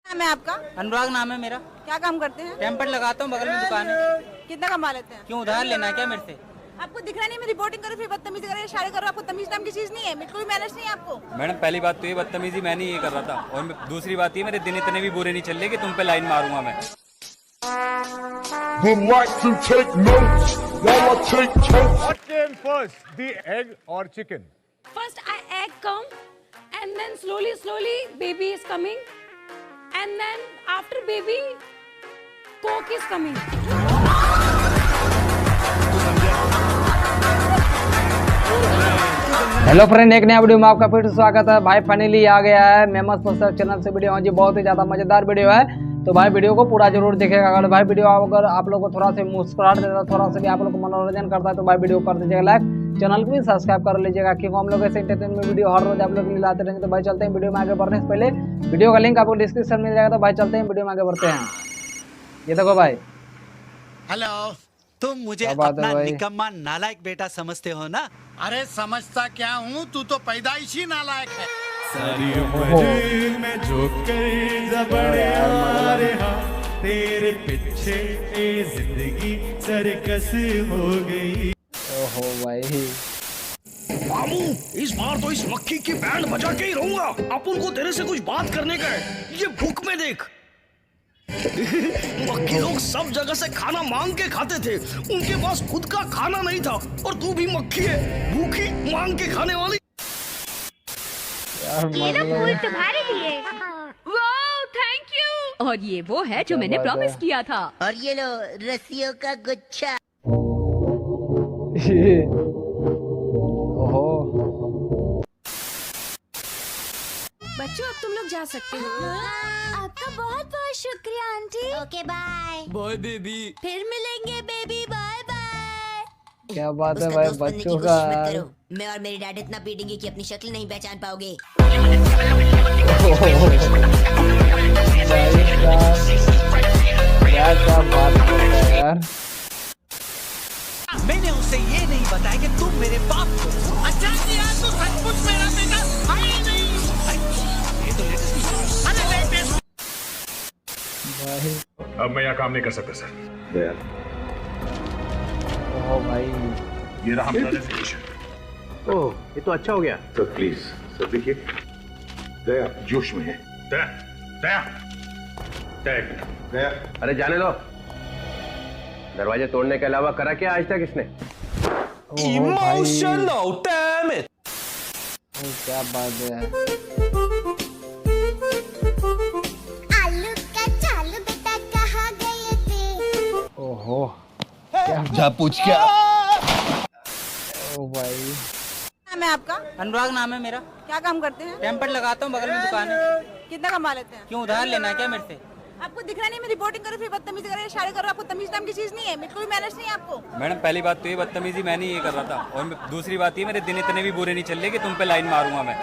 नाम है आपका? अनुराग नाम है मेरा। क्या काम करते हैं? टेम्पर लगाता हूँ, बगल में दुकान है। कितना कमा लेते हैं? क्यों उधार लेना है क्या मेरे से? आपको दिख रहा नहीं, मैं रिपोर्टिंग करूँ फिर बदतमीजी करे, इशारे करो, आपको तमीज नाम की चीज नहीं है, मेरे को भी मैनेज नहीं है आपको। मैडम पहली बात तो ये बदतमीजी मैं नहीं ये कर रहा था, और दूसरी बात ये मेरे दिन इतने भी बुरे नहीं चल रहे कि तुम पे लाइन मारूंगा मैं। Would like to take notes while I take totes. What came first, the egg or chicken? First, egg come, and then slowly, baby is coming, and then after baby, coke is coming. Hello friend, एक नया video में आपका फिर से स्वागत है। भाई finally आ गया है मेमस पुस्तक चैनल से वीडियो। जी बहुत ही ज़्यादा मज़ेदार वीडियो है, तो भाई वीडियो को पूरा जरूर देखेगा। अगर भाई वीडियो अगर आप लोग को थोड़ा सा मुस्कुराहट देता है, थोड़ा सा भी आप लोग को मनोरंजन करता है, तो भाई वीडियो कर दीजिएगा लाइक, चैनल को भी सब्सक्राइब कर लीजिएगा, क्योंकि हम लोग ऐसे एंटरटेनमेंट वीडियो हर रोज आप लोग के लिए लाते रहेंगे। तो भाई चलते हैं वीडियो में आगे बढ़ने से पहले, वीडियो का लिंक आपको डिस्क्रिप्शन में मिल जाएगा। तो भाई चलते हैं वीडियो में आगे बढ़ते हैं। ये देखो भाई, हेलो, तुम मुझे अपना निकम्मा नालायक बेटा समझते हो ना? अरे समझता क्या हूँ, तू तो पैदाइशी नालायक है। सारी उम्र जेल में जोकर जबड़िया रहा, तेरे पीछे ये जिंदगी सर्कस हो गई। ओहो भाई, मामू इस बार तो इस मक्खी की बैंड बजा के ही रहूंगा। अपन को तेरे से कुछ बात करने का है, ये भूख में देख। मक्खी लोग सब जगह से खाना मांग के खाते थे, उनके पास खुद का खाना नहीं था, और तू भी मक्खी है, भूखी मांग के खाने वाली। मेरा फूल तुम्हारे लिए। वाह, थैंक यू। और ये वो है जो मैंने प्रॉमिस किया था। और ये लो रस्सियों का गुच्छा। ओहो बच्चों, अब तुम लोग जा सकते हो। आपका बहुत बहुत शुक्रिया aunty. Okay bye. Bye baby. फिर मिलेंगे बेबी, बाय बाय। क्या बात है भाई, बच्चों का मैं और मेरी डैड इतना पीटेंगे कि अपनी शक्ल नहीं पहचान पाओगे। क्या बात है यार। मैंने उसे ये नहीं बताया कि तुम मेरे बाप को। अच्छा किया तो सचमुच मेरा बेटा है ही नहीं। ये तो अरे लेटेस्ट। भाई अब मैं यहाँ काम नहीं कर सकता सर। ओहो भाई, ये रहा हमारा रेजिग्नेशन। ओह, ये तो अच्छा हो गया। सर प्लीज सर, देखिए दया जोश में है। दया दया दया दया। अरे जाने दो, दरवाजे तोड़ने के अलावा करा क्या आज तक इसने? Emotional damage. क्या बात है। आलू का चालू बेटा कहाँ गए थे? ओहो, क्या जा पूछ क्या? ओ भाई, नाम है आपका? अनुराग नाम है मेरा। क्या काम करते हैं? टेम्पर लगाता हूँ, बगल में दुकान है। कितना कमा लेते हैं? क्यों उधार लेना है क्या मेरे से? आपको दिख रहा नहीं, मैं रिपोर्टिंग करूँ फिर बदतमीजी करे, इशारे करो, आपको तमीज नाम की चीज नहीं है, मेरे को भी मैनेज नहीं है आपको। मैडम पहली बात तो ये बदतमीजी मैं नहीं ये कर रहा था, और दूसरी बात ये मेरे दिन इतने भी बुरे नहीं चल रहे कि तुम पे लाइन मारूंगा मैं।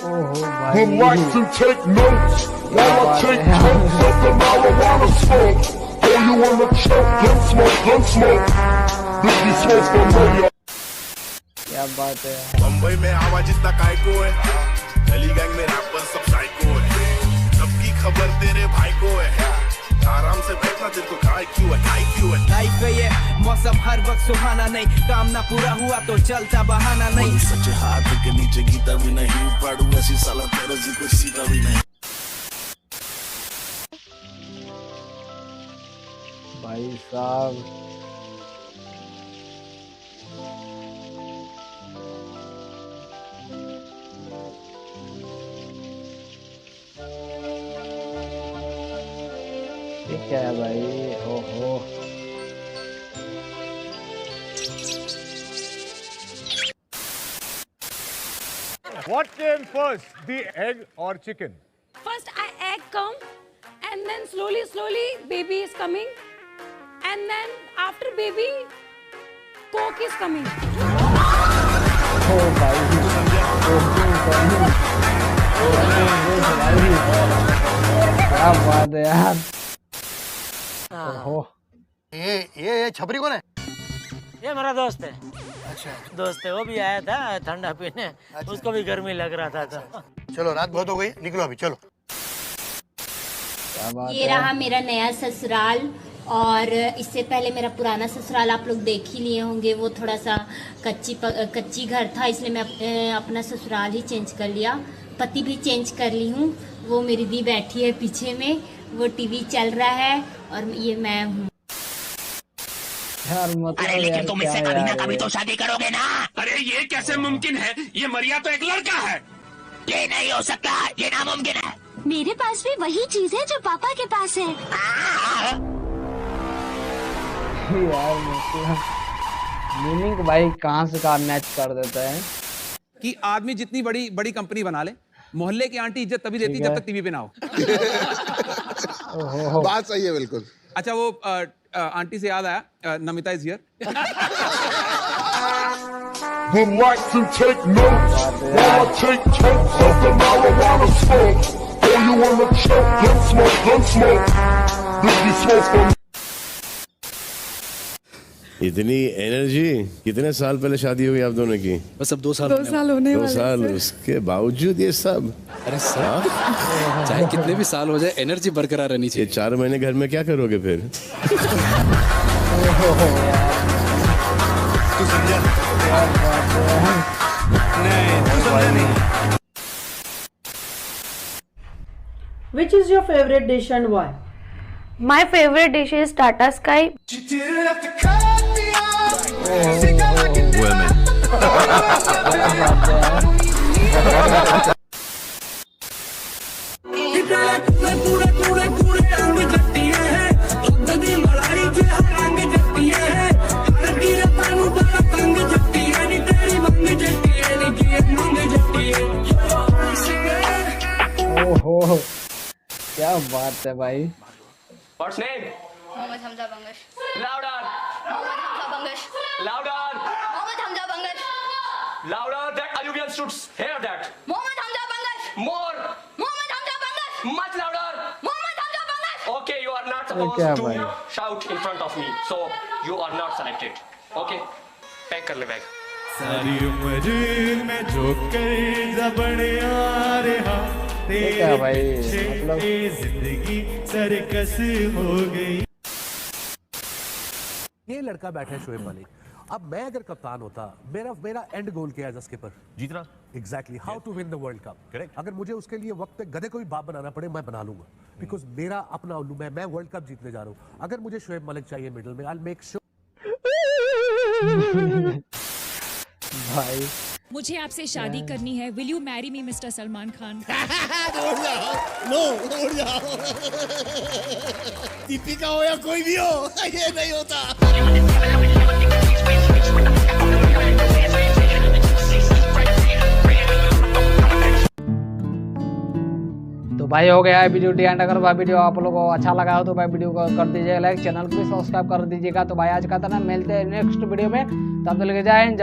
ओहो Would भाई, like to take notes while I take totes of the marijuana smoke. Throw you on the choke, gun smoke, gun smoke. Biggie smoke from radio. क्या बात है। बम्बई में आवाज इतना काय को है, गली गैंग में रैपर सब साइको है, सबकी खबर तेरे भाई को है, आराम से बैठना तेरे को काय क्यों है, काय क्यों है। लाइफ है ये, मौसम हर वक्त सुहाना नहीं, काम ना पूरा हुआ तो चलता बहाना नहीं। सच हाथ के नीचे गीता भी नहीं, पढ़ू ऐसी साला तेरे से कुछ सीखा भी नहीं। भाई साहब, ये क्या है भाई? ओहो, What came first, the egg or chicken? First, egg come, and then slowly, baby is coming, and then after baby, coke is coming. ओ भाई, क्या बात है यार। ओहो, ये छपरी कौन है? ये मेरा दोस्त है। अच्छा, दोस्त है, वो भी आया था ठंडा पीने। उसको भी गर्मी लग रहा था। चलो रात बहुत हो गई, निकलो अभी चलो। ये रहा मेरा नया ससुराल, और इससे पहले मेरा पुराना ससुराल आप लोग देख ही लिए होंगे। वो थोड़ा सा कच्ची घर था, इसलिए मैं अपना ससुराल ही चेंज कर लिया। पति भी चेंज कर ली हूँ। वो मेरी दी बैठी है पीछे में, वो टीवी चल रहा है, और ये मैं हूँ। अरे लेकिन तुम इससे कभी ना कभी तो शादी करोगे ना। अरे ये कैसे मुमकिन है? ये मरिया तो एक लड़का है। ये नहीं हो सकता, ये नामुमकिन है। मेरे पास भी वही चीज है जो पापा के पास है। यार मीनिंग भाई कहाँ से कहाँ मैच कर देता है कि आदमी जितनी बड़ी बड़ी कंपनी बना ले, मोहल्ले की आंटी इज्जत तभी देती जब तक टीवी पे ना हो। बात सही है बिल्कुल। अच्छा वो आंटी से याद आया, Namita is here. Would like to take notes while I take totes of the marijuana smoke. Oh, you wanna choke? Gun smoke, gun smoke. Biggie smoke from. इतनी एनर्जी। कितने साल पहले शादी हुई आप दोनों की? बस अब 2 साल होने वाले। 2 साल, उसके बावजूद ये सब। अरे सर, चाहे कितने भी साल हो जाए, एनर्जी बरकरार रहनी चाहिए। 4 महीने घर में क्या करोगे फिर? Which is your favorite dish and why? My favorite dish is Tata Sky. Women. ओहो क्या बात है भाई। What's name? Mohammad Hamza Bangash. Louder. Mohammad Hamza Bangash. Louder. Mohammad Hamza Bangash. Louder. That Aluvian should hear that. Mohammad Hamza Bangash. More. Mohammad Hamza Bangash. Much louder. Mohammad Hamza Bangash. Okay, you are not supposed to shout in front of me, so you are not selected. Okay, pack कर ले bag. सारी उम्र में joker जबड़ आ रहा तेरे पीछे जिंदगी सरकस हो गई। ये लड़का बैठा है शोएब मलिक। अब मैं अगर कप्तान होता, मेरा एंड गोल क्या है एज अ स्किपर? जीतना। Exactly, how to win the world cup. Correct. अगर मुझे उसके लिए वक्त पे गधे को भी बाप बनाना पड़े, मैं बना लूंगा, बिकॉज मेरा अपना उल्लू मैं वर्ल्ड कप जीतने जा रहा हूँ। अगर मुझे शोएब मलिक चाहिए मिडिल में, आई मेक श्योर। भाई मुझे आपसे शादी करनी है। Will you marry me mister Salman Khan? उड़ जाओ। दीपिका हो या कोई भी हो, ये नहीं होता। तो भाई हो गया है वीडियो एंड। अगर भाई वीडियो आप लोगों को अच्छा लगा हो तो भाई वीडियो को कर दीजिएगा लाइक, चैनल को भी सब्सक्राइब कर दीजिएगा। तो भाई आज का था ना, मिलते हैं नेक्स्ट वीडियो में, तब तक के जय हिंद।